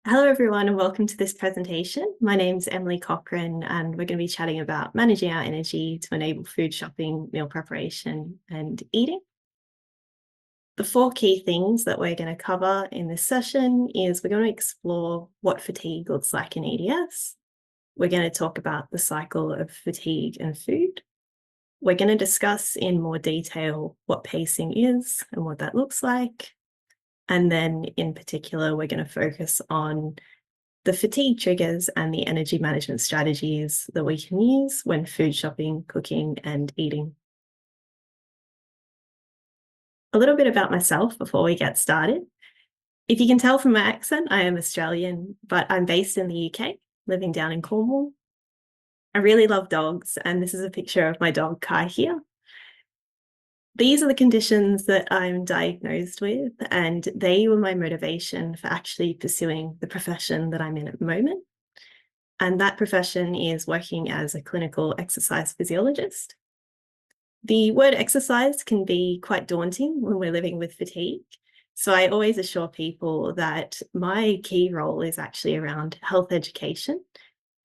Hello everyone and welcome to this presentation. My name's Emily Cochrane and we're going to be chatting about managing our energy to enable food shopping, meal preparation and eating. The four key things that we're going to cover in this session is we're going to explore what fatigue looks like in EDS. We're going to talk about the cycle of fatigue and food. We're going to discuss in more detail what pacing is and what that looks like. And then in particular, we're going to focus on the fatigue triggers and the energy management strategies that we can use when food shopping, cooking, and eating. A little bit about myself before we get started. If you can tell from my accent, I am Australian, but I'm based in the UK, living down in Cornwall. I really love dogs, and this is a picture of my dog Kai here. These are the conditions that I'm diagnosed with, and they were my motivation for actually pursuing the profession that I'm in at the moment. And that profession is working as a clinical exercise physiologist. The word exercise can be quite daunting when we're living with fatigue. So I always assure people that my key role is actually around health education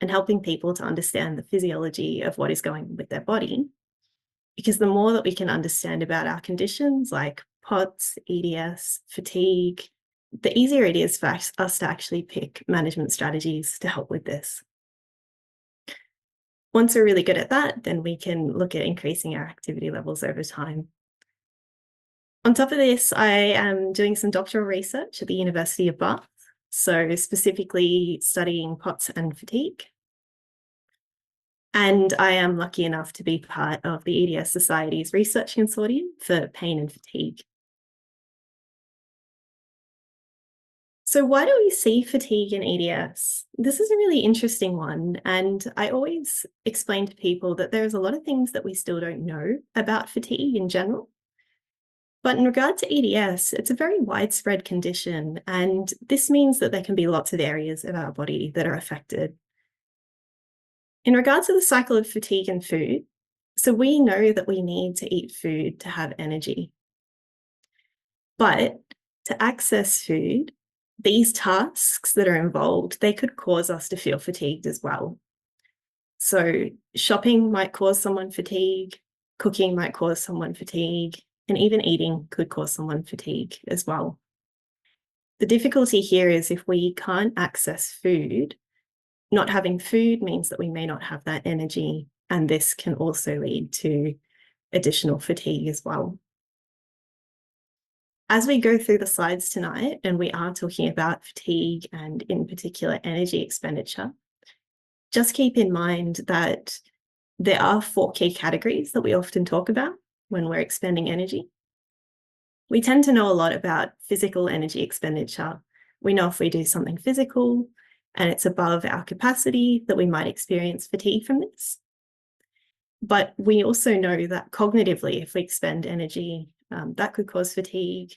and helping people to understand the physiology of what is going on with their body. Because the more that we can understand about our conditions like POTS, EDS, fatigue, the easier it is for us to actually pick management strategies to help with this. Once we're really good at that, then we can look at increasing our activity levels over time. On top of this, I am doing some doctoral research at the University of Bath, so specifically studying POTS and fatigue. And I am lucky enough to be part of the EDS Society's research consortium for pain and fatigue. So why do we see fatigue in EDS? This is a really interesting one. And I always explain to people that there's a lot of things that we still don't know about fatigue in general. But in regard to EDS, it's a very widespread condition. And this means that there can be lots of areas of our body that are affected. In regards to the cycle of fatigue and food, so we know that we need to eat food to have energy. But to access food, these tasks that are involved, they could cause us to feel fatigued as well. So shopping might cause someone fatigue, cooking might cause someone fatigue, and even eating could cause someone fatigue as well. The difficulty here is if we can't access food, not having food means that we may not have that energy, and this can also lead to additional fatigue as well. As we go through the slides tonight, and we are talking about fatigue and in particular energy expenditure, just keep in mind that there are four key categories that we often talk about when we're expending energy. We tend to know a lot about physical energy expenditure. We know if we do something physical and it's above our capacity that we might experience fatigue from this. But we also know that cognitively, if we expend energy, that could cause fatigue.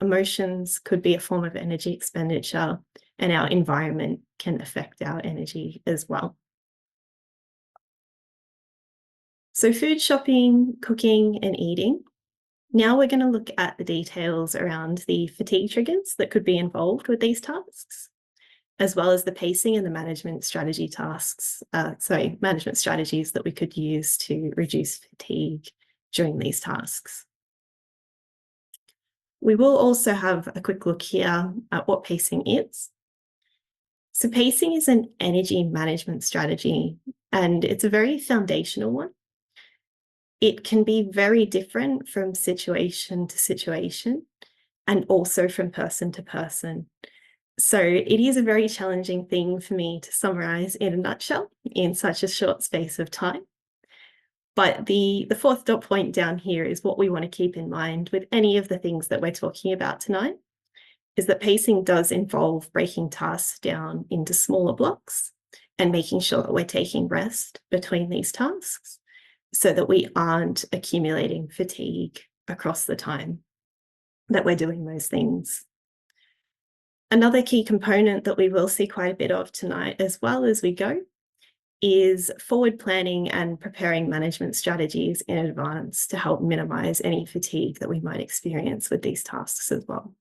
Emotions could be a form of energy expenditure, and our environment can affect our energy as well. So food shopping, cooking, and eating. Now we're going to look at the details around the fatigue triggers that could be involved with these tasks, as well as the pacing and the management strategy management strategies that we could use to reduce fatigue during these tasks. We will also have a quick look here at what pacing is. So pacing is an energy management strategy, and it's a very foundational one. It can be very different from situation to situation and also from person to person. So it is a very challenging thing for me to summarize in a nutshell in such a short space of time. But the fourth dot point down here is what we want to keep in mind with any of the things that we're talking about tonight, is that pacing does involve breaking tasks down into smaller blocks and making sure that we're taking rest between these tasks so that we aren't accumulating fatigue across the time that we're doing those things. Another key component that we will see quite a bit of tonight as well as we go is forward planning and preparing management strategies in advance to help minimize any fatigue that we might experience with these tasks as well.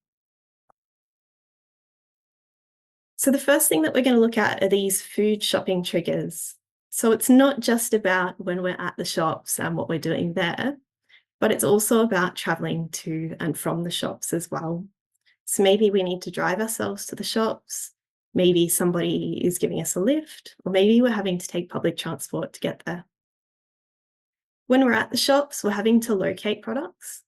So the first thing that we're going to look at are these food shopping triggers. So it's not just about when we're at the shops and what we're doing there, but it's also about traveling to and from the shops as well. So maybe we need to drive ourselves to the shops. Maybe somebody is giving us a lift, or maybe we're having to take public transport to get there. When we're at the shops, we're having to locate products.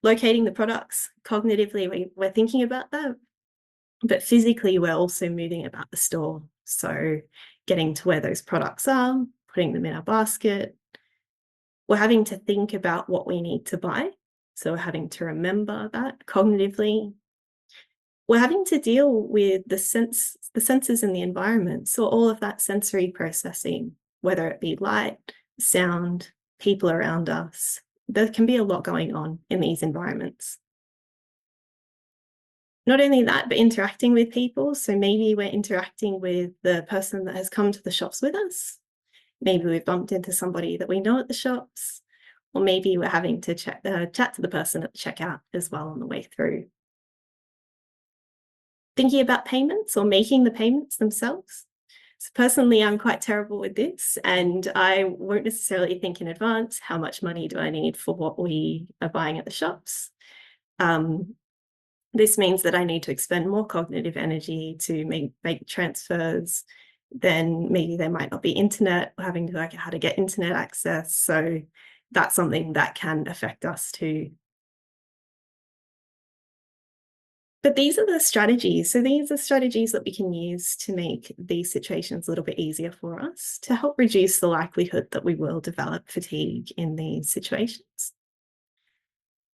Locating the products, cognitively, we're thinking about that, but physically, we're also moving about the store. So getting to where those products are, putting them in our basket. We're having to think about what we need to buy. So we're having to remember that cognitively. We're having to deal with the senses in the environment. So all of that sensory processing, whether it be light, sound, people around us. There can be a lot going on in these environments. Not only that, but interacting with people. So maybe we're interacting with the person that has come to the shops with us. Maybe we've bumped into somebody that we know at the shops, or maybe we're having to chat to the person at the checkout as well on the way through. Thinking about payments or making the payments themselves. So personally, I'm quite terrible with this, and I won't necessarily think in advance, how much money do I need for what we are buying at the shops? This means that I need to expend more cognitive energy to make transfers. Then maybe there might not be internet, or having to work out how to get internet access. So that's something that can affect us too. But these are the strategies. So these are strategies that we can use to make these situations a little bit easier for us, to help reduce the likelihood that we will develop fatigue in these situations.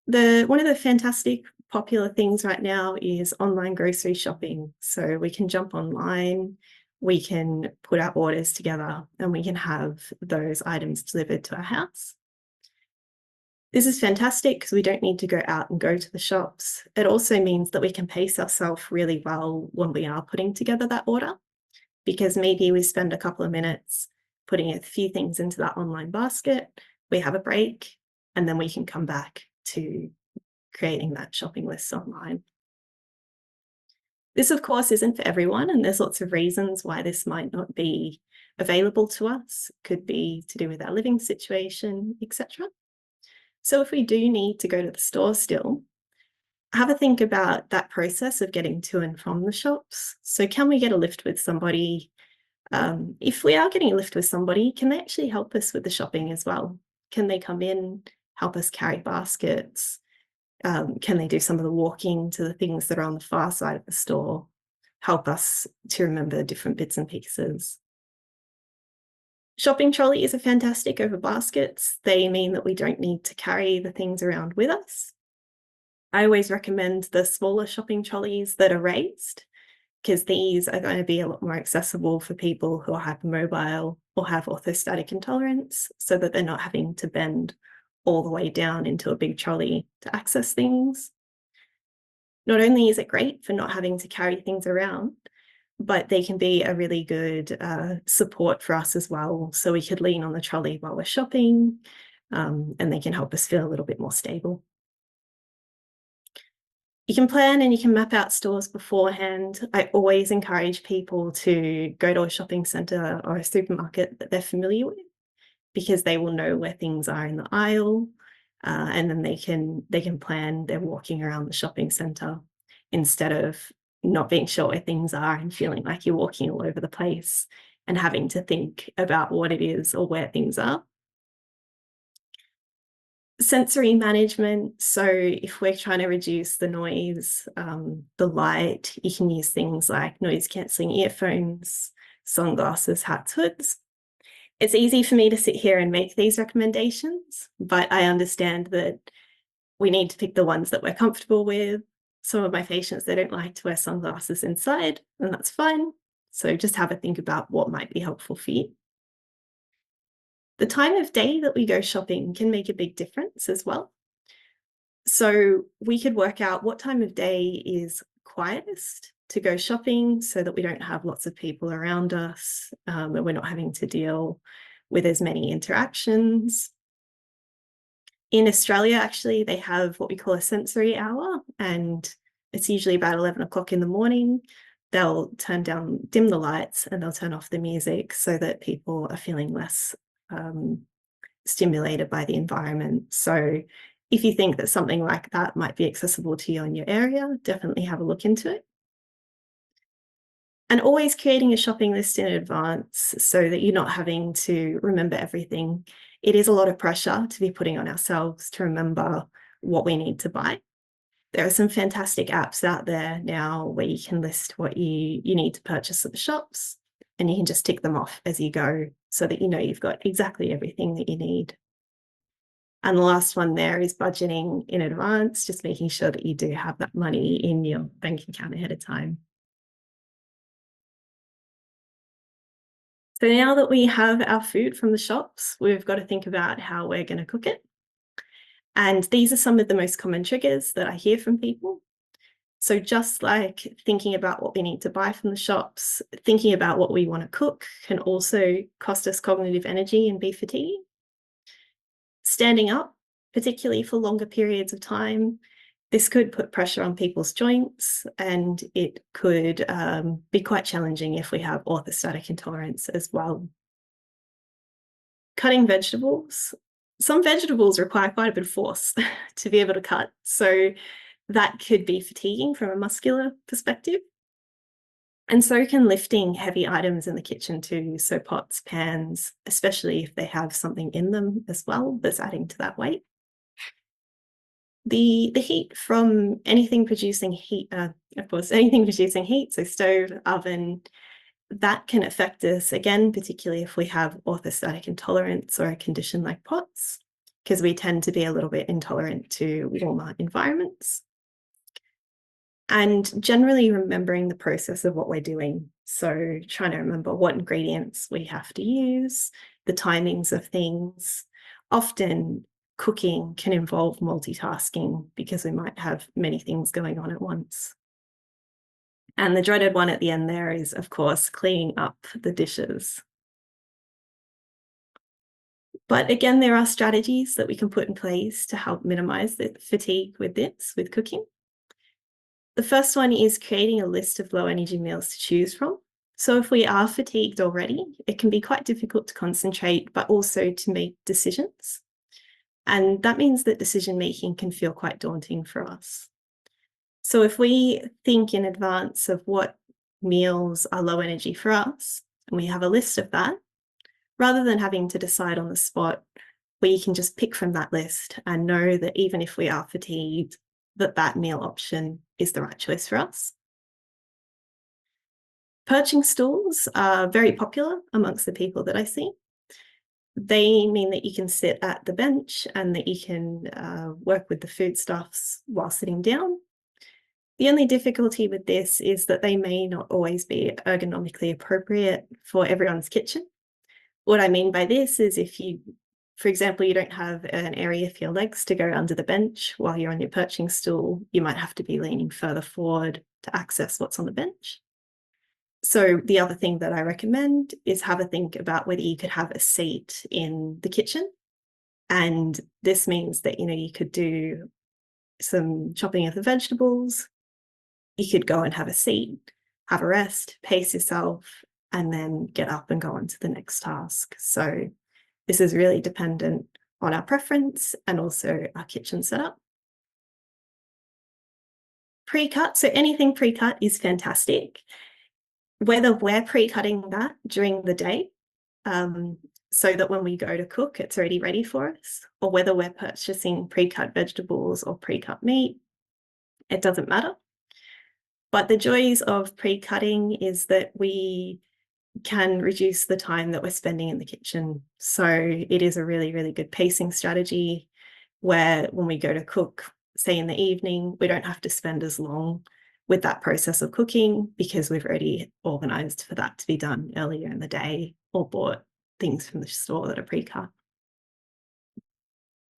One of the fantastic popular things right now is online grocery shopping. So we can jump online, we can put our orders together, and we can have those items delivered to our house. This is fantastic because we don't need to go out and go to the shops. It also means that we can pace ourselves really well when we are putting together that order, because maybe we spend a couple of minutes putting a few things into that online basket, we have a break, and then we can come back to creating that shopping list online. This, of course, isn't for everyone, and there's lots of reasons why this might not be available to us. It could be to do with our living situation, etc. So if we do need to go to the store still, have a think about that process of getting to and from the shops. So can we get a lift with somebody? If we are getting a lift with somebody, can they actually help us with the shopping as well? Can they come in, help us carry baskets? Can they do some of the walking to the things that are on the far side of the store? Help us to remember different bits and pieces. Shopping trolleys are fantastic over baskets. They mean that we don't need to carry the things around with us. I always recommend the smaller shopping trolleys that are raised, because these are going to be a lot more accessible for people who are hypermobile or have orthostatic intolerance, so that they're not having to bend all the way down into a big trolley to access things. Not only is it great for not having to carry things around, but they can be a really good support for us as well. So we could lean on the trolley while we're shopping, and they can help us feel a little bit more stable. You can plan and you can map out stores beforehand. I always encourage people to go to a shopping centre or a supermarket that they're familiar with, because they will know where things are in the aisle, and then they can plan their walking around the shopping centre, instead of not being sure where things are and feeling like you're walking all over the place and having to think about what it is or where things are. Sensory management. So if we're trying to reduce the noise, the light, you can use things like noise cancelling earphones, sunglasses, hats, hoods. It's easy for me to sit here and make these recommendations, but I understand that we need to pick the ones that we're comfortable with. Some of my patients, they don't like to wear sunglasses inside, and that's fine. So just have a think about what might be helpful for you. The time of day that we go shopping can make a big difference as well. So we could work out what time of day is quietest to go shopping, so that we don't have lots of people around us, and we're not having to deal with as many interactions. In Australia, actually, they have what we call a sensory hour, and it's usually about 11 o'clock in the morning. they'll dim the lights, and they'll turn off the music so that people are feeling less stimulated by the environment. So if you think that something like that might be accessible to you in your area, definitely have a look into it. And always creating a shopping list in advance so that you're not having to remember everything. It is a lot of pressure to be putting on ourselves to remember what we need to buy. There are some fantastic apps out there now where you can list what you need to purchase at the shops, and you can just tick them off as you go so that you know you've got exactly everything that you need. And the last one there is budgeting in advance, just making sure that you do have that money in your bank account ahead of time. So now that we have our food from the shops, we've got to think about how we're going to cook it. And these are some of the most common triggers that I hear from people. So just like thinking about what we need to buy from the shops, thinking about what we want to cook can also cost us cognitive energy and be fatiguing. Standing up, particularly for longer periods of time, this could put pressure on people's joints, and it could be quite challenging if we have orthostatic intolerance as well. Cutting vegetables. Some vegetables require quite a bit of force to be able to cut, so that could be fatiguing from a muscular perspective. And so can lifting heavy items in the kitchen too, so pots, pans, especially if they have something in them as well that's adding to that weight. The heat from anything producing heat, of course, anything producing heat, so stove, oven, that can affect us again, particularly if we have orthostatic intolerance or a condition like POTS, because we tend to be a little bit intolerant to warmer environments. And generally remembering the process of what we're doing. So trying to remember what ingredients we have to use, the timings of things. Often cooking can involve multitasking because we might have many things going on at once. And the dreaded one at the end there is, of course, cleaning up the dishes. But again, there are strategies that we can put in place to help minimize the fatigue with cooking. The first one is creating a list of low energy meals to choose from. So if we are fatigued already, it can be quite difficult to concentrate, but also to make decisions. And that means that decision making can feel quite daunting for us. So if we think in advance of what meals are low energy for us, and we have a list of that, rather than having to decide on the spot, we can just pick from that list and know that even if we are fatigued, that meal option is the right choice for us. Perching stools are very popular amongst the people that I see. They mean that you can sit at the bench and that you can work with the foodstuffs while sitting down. The only difficulty with this is that they may not always be ergonomically appropriate for everyone's kitchen. What I mean by this is if you, for example, you don't have an area for your legs to go under the bench while you're on your perching stool, you might have to be leaning further forward to access what's on the bench. So the other thing that I recommend is have a think about whether you could have a seat in the kitchen. And this means that, you could do some chopping of the vegetables. You could go and have a seat, have a rest, pace yourself, and then get up and go on to the next task. So this is really dependent on our preference and also our kitchen setup. Pre-cut, so anything pre-cut is fantastic. Whether we're pre-cutting that during the day, so that when we go to cook, it's already ready for us, or whether we're purchasing pre-cut vegetables or pre-cut meat, it doesn't matter. But the joys of pre-cutting is that we can reduce the time that we're spending in the kitchen. So it is a really, really good pacing strategy where when we go to cook, say in the evening, we don't have to spend as long with that process of cooking because we've already organized for that to be done earlier in the day or bought things from the store that are pre-cut.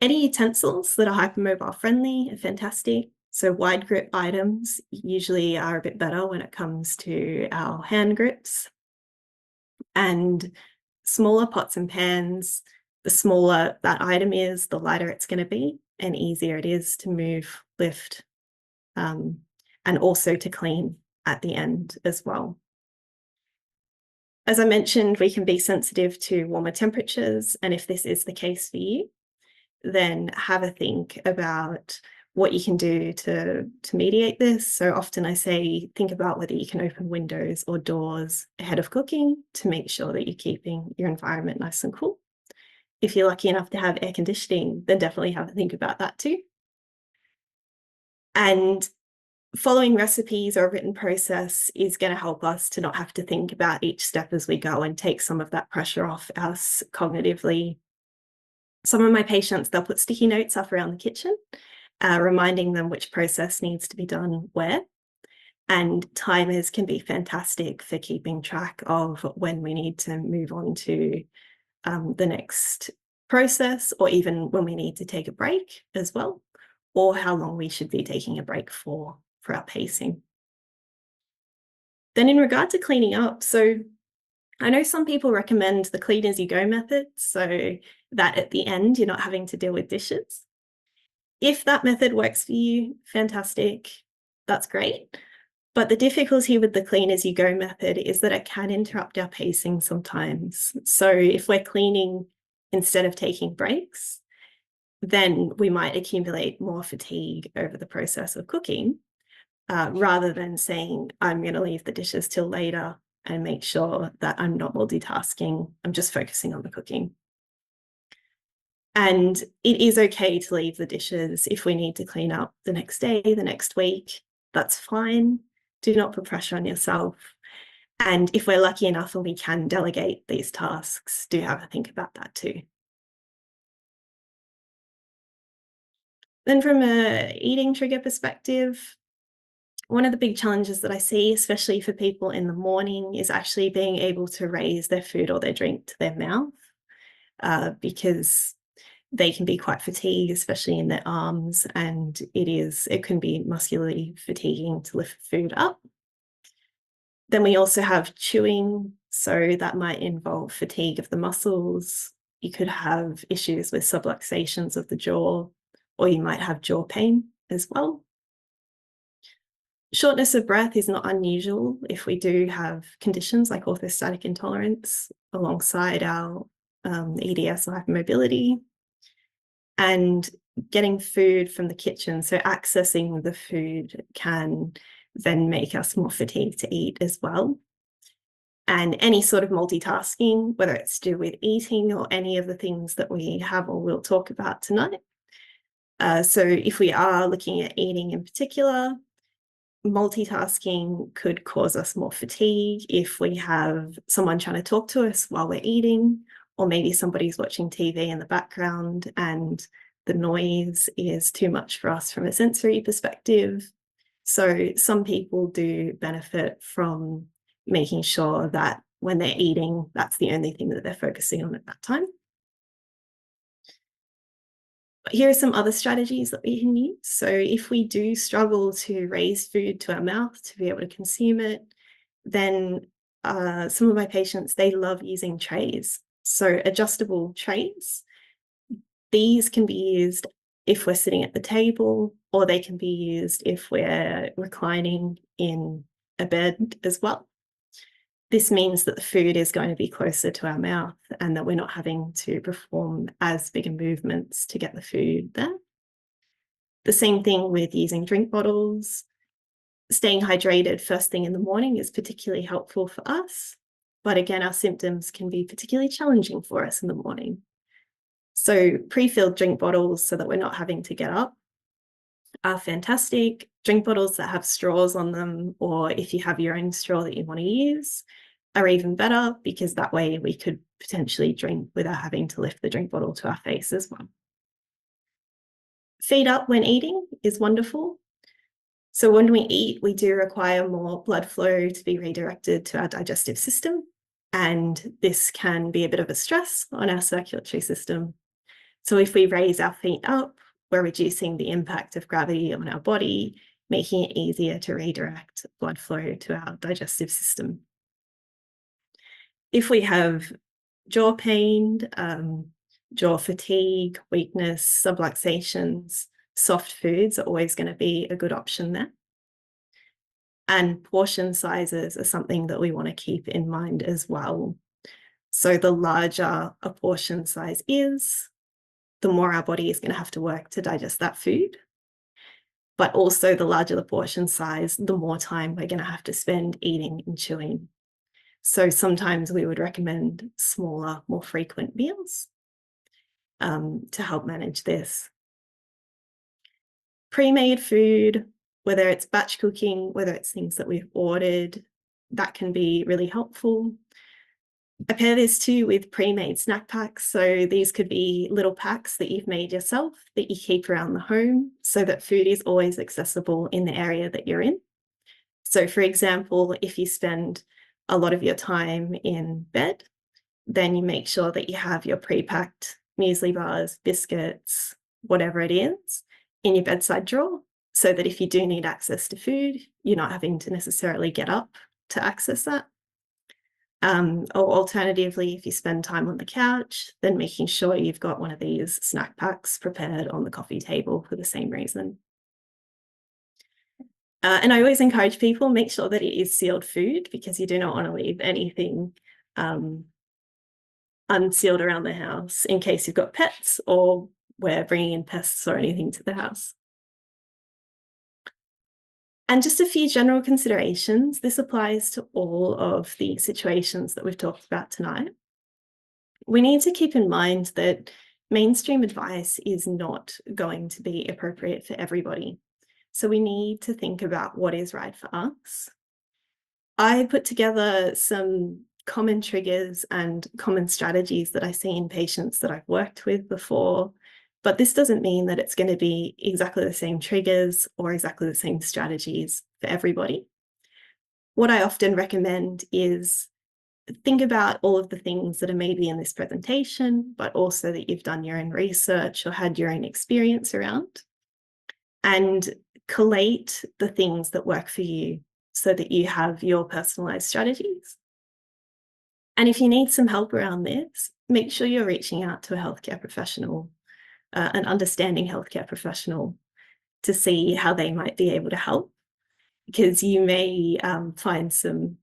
Any utensils that are hypermobile friendly are fantastic. So wide grip items usually are a bit better when it comes to our hand grips. And smaller pots and pans, the smaller that item is, the lighter it's going to be and easier it is to move, lift, and also to clean at the end as well. As I mentioned, we can be sensitive to warmer temperatures, and if this is the case for you, then have a think about what you can do to mediate this. So often I say, think about whether you can open windows or doors ahead of cooking to make sure that you're keeping your environment nice and cool. If you're lucky enough to have air conditioning, then definitely have a think about that too. And following recipes or a written process is going to help us to not have to think about each step as we go and take some of that pressure off us cognitively. Some of my patients, they'll put sticky notes up around the kitchen, reminding them which process needs to be done where. And timers can be fantastic for keeping track of when we need to move on to the next process, or even when we need to take a break as well, or how long we should be taking a break for our pacing. Then in regard to cleaning up, so I know some people recommend the clean as you go method, so that at the end you're not having to deal with dishes. If that method works for you, fantastic, that's great. But the difficulty with the clean as you go method is that it can interrupt our pacing sometimes. So if we're cleaning instead of taking breaks, then we might accumulate more fatigue over the process of cooking, rather than saying, I'm going to leave the dishes till later and make sure that I'm not multitasking. I'm just focusing on the cooking. And it is okay to leave the dishes if we need to clean up the next day, the next week. That's fine. Do not put pressure on yourself. And if we're lucky enough and we can delegate these tasks, do have a think about that too. Then from an eating trigger perspective, one of the big challenges that I see, especially for people in the morning, is actually being able to raise their food or their drink to their mouth, because they can be quite fatigued, especially in their arms, and it can be muscularly fatiguing to lift food up. Then we also have chewing, so that might involve fatigue of the muscles. You could have issues with subluxations of the jaw, or you might have jaw pain as well. Shortness of breath is not unusual if we do have conditions like orthostatic intolerance alongside our EDS or hypermobility. And getting food from the kitchen, so accessing the food, can then make us more fatigued to eat as well. And any sort of multitasking, whether it's to do with eating or any of the things that we have or will talk about tonight. So if we are looking at eating in particular, multitasking could cause us more fatigue if we have someone trying to talk to us while we're eating, or maybe somebody's watching TV in the background and the noise is too much for us from a sensory perspective. So some people do benefit from making sure that when they're eating, that's the only thing that they're focusing on at that time. But here are some other strategies that we can use. So if we do struggle to raise food to our mouth to be able to consume it, then some of my patients, they love using trays. So adjustable trays. These can be used if we're sitting at the table, or they can be used if we're reclining in a bed as well. This means that the food is going to be closer to our mouth and that we're not having to perform as big a movements to get the food there. The same thing with using drink bottles. Staying hydrated first thing in the morning is particularly helpful for us, but again, our symptoms can be particularly challenging for us in the morning. So pre-filled drink bottles, so that we're not having to get up, are fantastic. Drink bottles that have straws on them, or if you have your own straw that you want to use, are even better, because that way we could potentially drink without having to lift the drink bottle to our face as well. Feet up when eating is wonderful. So when we eat, we do require more blood flow to be redirected to our digestive system, and this can be a bit of a stress on our circulatory system. So if we raise our feet up, we're reducing the impact of gravity on our body, making it easier to redirect blood flow to our digestive system. If we have jaw pain, jaw fatigue, weakness, subluxations, soft foods are always going to be a good option there. And portion sizes are something that we want to keep in mind as well. So the larger a portion size is, the more our body is going to have to work to digest that food. But also the larger the portion size, the more time we're going to have to spend eating and chewing. So sometimes we would recommend smaller, more frequent meals to help manage this. Pre-made food, whether it's batch cooking, whether it's things that we've ordered, that can be really helpful. I pair this too with pre-made snack packs. So these could be little packs that you've made yourself that you keep around the home so that food is always accessible in the area that you're in. So for example, if you spend a lot of your time in bed, then you make sure that you have your pre-packed muesli bars, biscuits, whatever it is, in your bedside drawer, so that if you do need access to food, you're not having to necessarily get up to access that. Or alternatively, if you spend time on the couch, then making sure you've got one of these snack packs prepared on the coffee table for the same reason. And I always encourage people, make sure that it is sealed food, because you do not want to leave anything unsealed around the house in case you've got pets or we're bringing in pests or anything to the house. And just a few general considerations. This applies to all of the situations that we've talked about tonight. We need to keep in mind that mainstream advice is not going to be appropriate for everybody. So we need to think about what is right for us. I put together some common triggers and common strategies that I see in patients that I've worked with before, but this doesn't mean that it's going to be exactly the same triggers or exactly the same strategies for everybody. What I often recommend is think about all of the things that are maybe in this presentation, but also that you've done your own research or had your own experience around, and collate the things that work for you so that you have your personalized strategies. And if you need some help around this, make sure you're reaching out to a healthcare professional, an understanding healthcare professional, to see how they might be able to help, because you may find some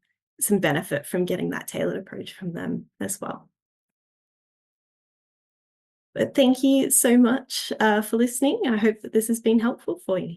benefit from getting that tailored approach from them as well. But thank you so much for listening. I hope that this has been helpful for you.